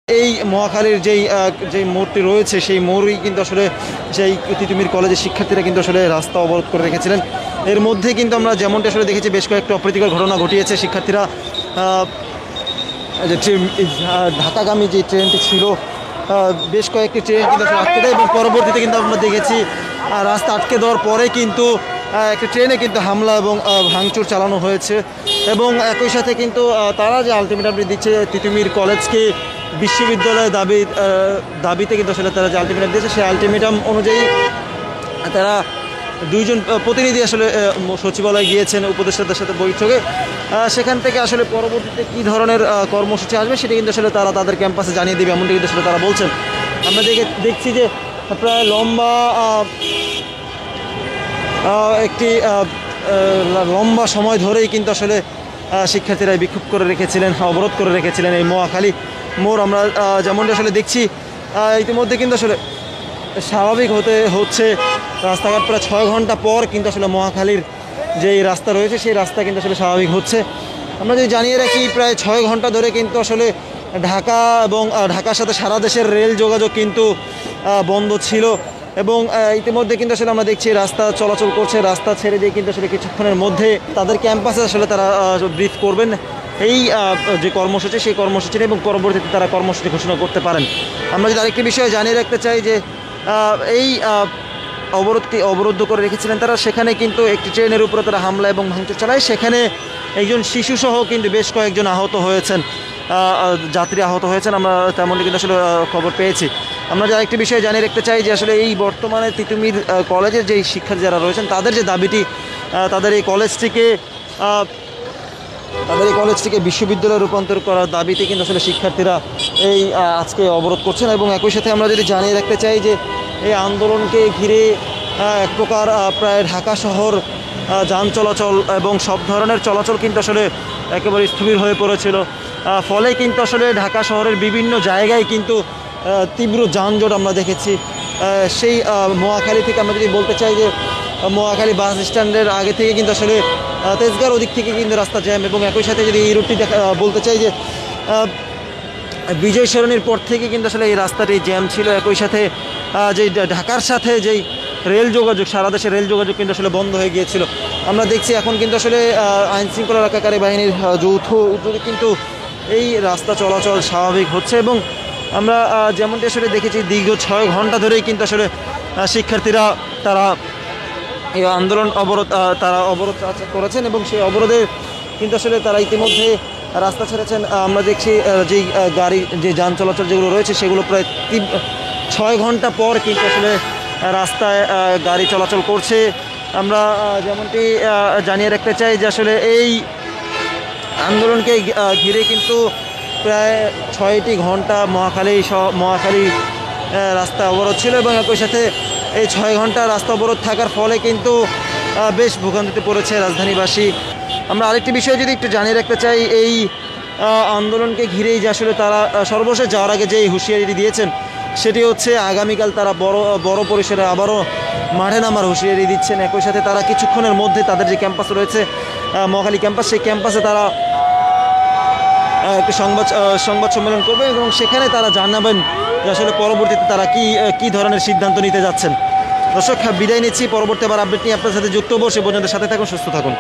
এই মহাখালীর যেই মোড়টি রয়েছে সেই মোড়ই কিন্তু আসলে সেই তিতুমির কলেজের শিক্ষার্থীরা কিন্তু আসলে রাস্তা অবরোধ করে রেখেছিলেন। এর মধ্যে কিন্তু আমরা যেমনটি আসলে দেখেছি বেশ কয়েকটা অপ্রীতিকর ঘটনা ঘটিয়েছে। শিক্ষার্থীরা যে ঢাকাগামী যে ট্রেনটি ছিল বেশ কয়েকটি ট্রেন কিন্তু আসলে আটকে দেয় এবং পরবর্তীতে কিন্তু আমরা দেখেছি রাস্তা আটকে দেওয়ার পরে কিন্তু একটা ট্রেনে কিন্তু হামলা এবং ভাঙচুর চালানো হয়েছে এবং একই সাথে কিন্তু তারা যে আলটিমেটামটি দিচ্ছে তিতুমির কলেজকে বিশ্ববিদ্যালয়ের দাবিতে কিন্তু আসলে তারা যে আলটিমেটাম দিয়েছে সেই আলটিমেটাম অনুযায়ী তারা দুইজন প্রতিনিধি আসলে সচিবালয়ে গিয়েছেন উপদেষ্টাদের সাথে বৈঠকে। সেখান থেকে আসলে পরবর্তীতে কী ধরনের কর্মসূচি আসবে সেটা কিন্তু আসলে তারা তাদের ক্যাম্পাসে জানিয়ে দেবে এমনটি কিন্তু আসলে তারা বলছেন। আমরা দেখছি যে প্রায় লম্বা একটি লম্বা সময় ধরেই কিন্তু আসলে শিক্ষার্থীরা বিক্ষোভ করে রেখেছিলেন, অবরোধ করে রেখেছিলেন এই মহাখালী মোড়। আমরা যেমনটি আসলে দেখছি ইতিমধ্যে কিন্তু আসলে স্বাভাবিক হচ্ছে রাস্তাঘাট প্রায় 6 ঘন্টা পর কিন্তু আসলে মহাখালীর যেই রাস্তা রয়েছে সেই রাস্তা কিন্তু আসলে স্বাভাবিক হচ্ছে। আমরা যদি জানিয়ে রাখি প্রায় 6 ঘন্টা ধরে কিন্তু আসলে ঢাকা এবং ঢাকার সাথে সারা দেশের রেল যোগাযোগ কিন্তু বন্ধ ছিল এবং ইতিমধ্যে কিন্তু আসলে আমরা দেখছি রাস্তা চলাচল করছে। রাস্তা ছেড়ে দিয়ে কিন্তু আসলে কিছুক্ষণের মধ্যে তাদের ক্যাম্পাসে আসলে তারা ব্রিফ করবেন এই যে কর্মসূচি সেই কর্মসূচি এবং পরবর্তীতে তারা কর্মসূচি ঘোষণা করতে পারেন। আমরা যদি আরেকটি বিষয় জানিয়ে রাখতে চাই যে এই অবরুদ্ধ করে রেখেছিলেন তারা, সেখানে কিন্তু একটি ট্রেনের উপরে তারা হামলা এবং ভাঙচুর চালায়। সেখানে একজন শিশুসহ কিন্তু বেশ কয়েকজন আহত হয়েছেন, যাত্রী আহত হয়েছেন, আমরা তেমনটি কিন্তু আসলে খবর পেয়েছি। আমরা যে আরেকটি বিষয় জানিয়ে রাখতে চাই যে আসলে এই বর্তমানে তিতুমির কলেজের যেই শিক্ষার্থী যারা রয়েছেন তাদের যে দাবিটি তাদের এই কলেজটিকে বিশ্ববিদ্যালয়ে রূপান্তর করার দাবিতে কিন্তু আসলে শিক্ষার্থীরা এই আজকে অবরোধ করছেন এবং একই সাথে আমরা যদি জানিয়ে রাখতে চাই যে এই আন্দোলনকে ঘিরে এক প্রকার প্রায় ঢাকা শহর যান চলাচল এবং সব ধরনের চলাচল কিন্তু আসলে একেবারে স্থবির হয়ে পড়েছিল। ফলে কিন্তু আসলে ঢাকা শহরের বিভিন্ন জায়গায় কিন্তু তীব্র যানজট আমরা দেখেছি। সেই মহাখালী থেকে আমরা যদি বলতে চাই যে মহাখালী বাস স্ট্যান্ডের আগে থেকে কিন্তু আসলে তেজগাঁর ওদিক থেকে কিন্তু রাস্তা জ্যাম এবং একই সাথে যদি এই রুটটি বলতে চাই যে বিজয় সরণির পর থেকে কিন্তু আসলে এই রাস্তাটি জ্যাম ছিল। একই সাথে যেই ঢাকার সাথে যেই রেল যোগাযোগ সারা দেশের রেল যোগাযোগ কিন্তু আসলে বন্ধ হয়ে গিয়েছিল। আমরা দেখছি এখন কিন্তু আসলে আইনশৃঙ্খলা রক্ষাকারী বাহিনীর যৌথ উদ্যোগে কিন্তু এই রাস্তা চলাচল স্বাভাবিক হচ্ছে এবং আমরা যেমনটি আসলে দেখেছি দীর্ঘ 6 ঘন্টা ধরেই কিন্তু আসলে শিক্ষার্থীরা তারা এই আন্দোলন অবরোধ করেছেন এবং সেই অবরোধে কিন্তু আসলে তারা ইতিমধ্যে রাস্তা ছেড়েছেন। আমরা দেখছি যেই গাড়ি যে যান চলাচল যেগুলো রয়েছে সেগুলো প্রায় 6 ঘন্টা পর কিন্তু আসলে রাস্তায় গাড়ি চলাচল করছে। আমরা যেমনটি জানিয়ে রাখতে চাই যে আসলে এই আন্দোলনকে ঘিরে কিন্তু প্রায় 6টি ঘন্টা মহাখালী রাস্তা অবরোধ ছিল এবং একই সাথে এই 6 ঘন্টা রাস্তা অবরোধ থাকার ফলে কিন্তু বেশ ভোগান্তিতে পড়েছে রাজধানীবাসী। আমরা আরেকটি বিষয় যদি একটু জানিয়ে রাখতে চাই এই আন্দোলনকে ঘিরেই যে আসলে তারা সর্বশেষ যাওয়ার আগে যেই হুঁশিয়ারি দিয়েছেন সেটি হচ্ছে আগামীকাল তারা বড় পরিসরে আবারও মাঠে নামার হুঁশিয়ারি দিচ্ছেন। একই সাথে তারা কিছুক্ষণের মধ্যে তাদের যে ক্যাম্পাস রয়েছে মহাখালী ক্যাম্পাস সেই ক্যাম্পাসে তারা একটি সংবাদ সম্মেলন করবে এবং সেখানে তারা জানাবেন যে আসলে পরবর্তীতে তারা কি ধরনের সিদ্ধান্ত নিতে যাচ্ছেন। দর্শক বিদায় নিচ্ছি, পরবর্তী আবার আপডেট নিয়ে আপনার সাথে যুক্ত হবো। সে পর্যন্ত সাথে থাকুন, সুস্থ থাকুন।